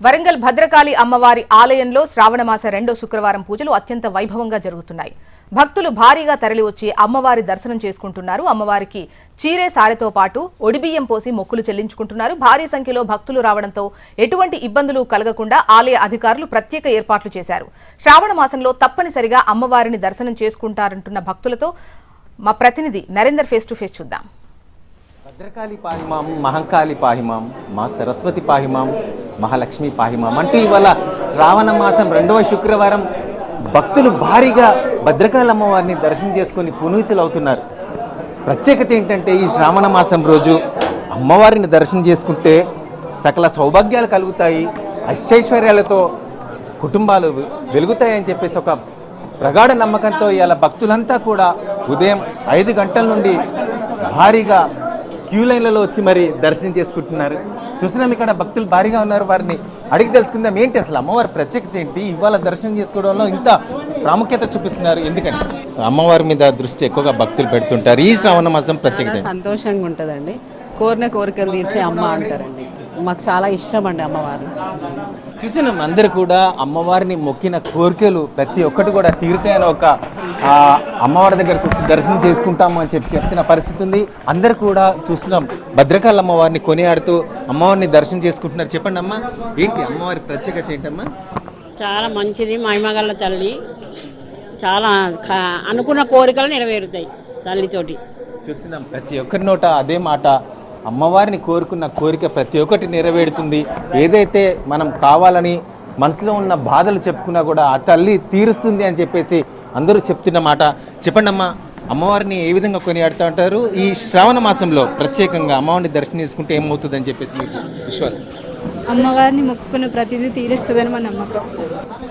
వరంగల్ భద్రకాళి అమ్మవారి ఆలయంలో శ్రావణమాస 2వ శుక్రవారం పూజలు అత్యంత వైభవంగా జరుగుతున్నాయి. భక్తులు భారీగా తరలివచ్చి అమ్మవారి దర్శనం చేసుకుంటున్నారు. అమ్మవారికి చీరే సారెతో పాటు ఒడిబియ్యం పోసి మొక్కులు చెల్లించుకుంటున్నారు. భారీ సంఖ్యలో భక్తులు రావడంతో ఎటువంటి ఇబ్బందులు కలగకుండా ఆలయ అధికారులు ప్రత్యేక ఏర్పాట్లు చేశారు. శ్రావణ మాసంలో తప్పనిసరిగా అమ్మవారిని దర్శనం చేసుకుంటారంటున్న భక్తులతో మా ప్రతినిధి నరేందర్ ఫేస్ టు ఫేస్ చూద్దాం. భద్రకాళి పాహిమాం, మహంకాళి పాహిమాం, మా సరస్వతి పాహిమాం, మహాలక్ష్మి పాహిమాం అంటూ ఇవాళ శ్రావణ మాసం 2వ శుక్రవారం భక్తులు భారీగా భద్రకాళి అమ్మవారిని దర్శనం చేసుకొని పునీతులు అవుతున్నారు. ప్రత్యేకత ఏంటంటే ఈ శ్రావణ మాసం రోజు అమ్మవారిని దర్శనం చేసుకుంటే సకల సౌభాగ్యాలు కలుగుతాయి, అష్టైశ్వర్యాలతో కుటుంబాలు వెలుగుతాయని చెప్పేసి ఒక ప్రగాఢ నమ్మకంతో ఇవాళ భక్తులంతా కూడా ఉదయం 5 గంటల నుండి భారీగా క్యూ లైన్లలో వచ్చి మరి దర్శనం చేసుకుంటున్నారు. చూసినాం ఇక్కడ భక్తులు భారీగా ఉన్నారు. వారిని అడిగి తెలుసుకుందాం ఏంటి అసలు అమ్మవారి ప్రత్యేకత ఏంటి, ఇవాళ దర్శనం చేసుకోవడంలో ఇంత ప్రాముఖ్యత చూపిస్తున్నారు, ఎందుకంటే అమ్మవారి మీద దృష్టి ఎక్కువగా భక్తులు పెడుతుంటారు. ఈ శ్రావణ మాసం ప్రత్యేకత సంతోషంగా ఉంటుందండి. కోరిన కోరికలు తీర్చే అమ్మ అంటారండి. మాకు చాలా ఇష్టం అండి అమ్మవారు. చూసినాం అందరు కూడా అమ్మవారిని మొక్కిన కోరికలు ప్రతి ఒక్కటి కూడా తీరుతాయని ఒక అమ్మవారి దగ్గరకు దర్శనం చేసుకుంటాము అని చెప్పి చెప్తున్న పరిస్థితి ఉంది. అందరు కూడా చూస్తున్నాం భద్రకాళి అమ్మవారిని కొనియాడుతూ అమ్మవారిని దర్శనం చేసుకుంటున్నారు. చెప్పండి అమ్మ, ఏంటి అమ్మవారి ప్రత్యేకత ఏంటమ్మా? చాలా మంచిది, మహిమగల తల్లి. చాలా అనుకున్న కోరికలు నెరవేరుతాయి తల్లితోటి. చూస్తున్నాం ప్రతి ఒక్కరి నోట అదే మాట, అమ్మవారిని కోరుకున్న కోరిక ప్రతి ఒక్కటి నెరవేరుతుంది. ఏదైతే మనం కావాలని మనసులో ఉన్న బాధలు చెప్పుకున్నా కూడా ఆ తల్లి తీరుస్తుంది అని చెప్పేసి అందరూ చెప్తున్న మాట. చెప్పండి అమ్మా, అమ్మవారిని ఏ విధంగా కొనియాడుతూ ఉంటారు? ఈ శ్రావణ మాసంలో ప్రత్యేకంగా అమ్మవారిని దర్శనం చేసుకుంటే ఏమవుతుంది అని చెప్పేసి మీకు విశ్వాసం? అమ్మవారిని మొక్కుకున్న ప్రతిదీ తీరుస్తుందని మా నమ్మకం.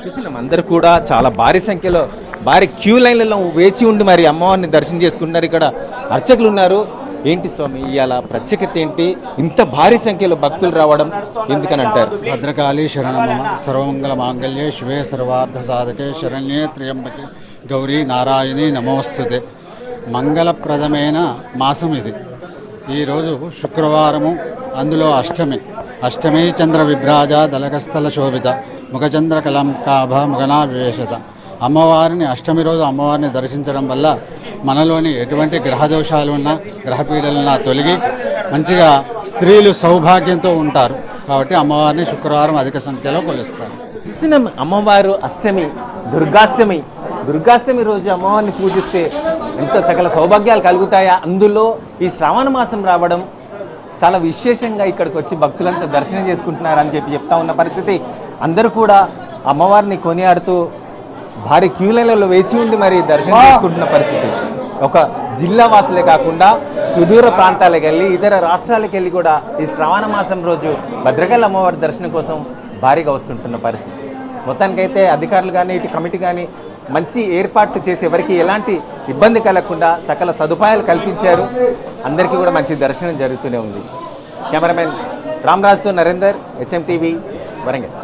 చూసినాం అందరూ కూడా చాలా భారీ సంఖ్యలో భారీ క్యూ లైన్లలో వేచి ఉండి మరి అమ్మవారిని దర్శనం చేసుకుంటున్నారు. ఇక్కడ అర్చకులు ఉన్నారు. ఏంటి స్వామి ఇవాళ ప్రత్యేకత ఏంటి, ఇంత భారీ సంఖ్యలో భక్తులు రావడం ఎందుకని అంటారు? భద్రకాళి శరణమమ సర్వమంగళ మాంగళ్యే శివే సర్వార్థ సాధకే శరణ్యే త్ర్యంబకే గౌరీ నారాయణి నమోస్తుతే. మంగళప్రదమైన మాసం ఇది. ఈరోజు శుక్రవారము, అందులో అష్టమి చంద్ర విభ్రాజ దళకస్థల శోభిత ముఖచంద్ర కలంకాభ ముగనా వివేశత. అమ్మవారిని అష్టమి రోజు అమ్మవారిని దర్శించడం వల్ల మనలోని ఎటువంటి గ్రహదోషాలు ఉన్నా గ్రహపీడలున్నా తొలగి మంచిగా స్త్రీలు సౌభాగ్యంతో ఉంటారు. కాబట్టి అమ్మవారిని శుక్రవారం అధిక సంఖ్యలో కొలుస్తారు. చూసినాం అమ్మవారు అష్టమి, దుర్గాష్టమి రోజు అమ్మవారిని పూజిస్తే ఎంత సకల సౌభాగ్యాలు కలుగుతాయా. అందులో ఈ శ్రావణ మాసం రావడం చాలా విశేషంగా ఇక్కడికి వచ్చి భక్తులంతా దర్శనం చేసుకుంటున్నారు అని చెప్తా ఉన్న పరిస్థితి. అందరూ కూడా అమ్మవారిని కొనియాడుతూ భారీ క్యూ లైన్లలో వేచి ఉండి మరి దర్శనం చేసుకుంటున్న పరిస్థితి. ఒక జిల్లా వాసులే కాకుండా సుదూర ప్రాంతాలకు వెళ్ళి ఇతర రాష్ట్రాలకు వెళ్ళి కూడా ఈ శ్రావణ మాసం రోజు భద్రకాళి అమ్మవారి దర్శనం కోసం భారీగా వస్తుంటున్న పరిస్థితి. మొత్తానికైతే అధికారులు కానీ ఇటు కమిటీ కానీ మంచి ఏర్పాట్లు చేసి ఎవరికి ఎలాంటి ఇబ్బంది కలగకుండా సకల సదుపాయాలు కల్పించారు. అందరికీ కూడా మంచి దర్శనం జరుగుతూనే ఉంది. కెమెరామెన్ రామరాజుతో నరేందర్, HM TV, వరంగల్.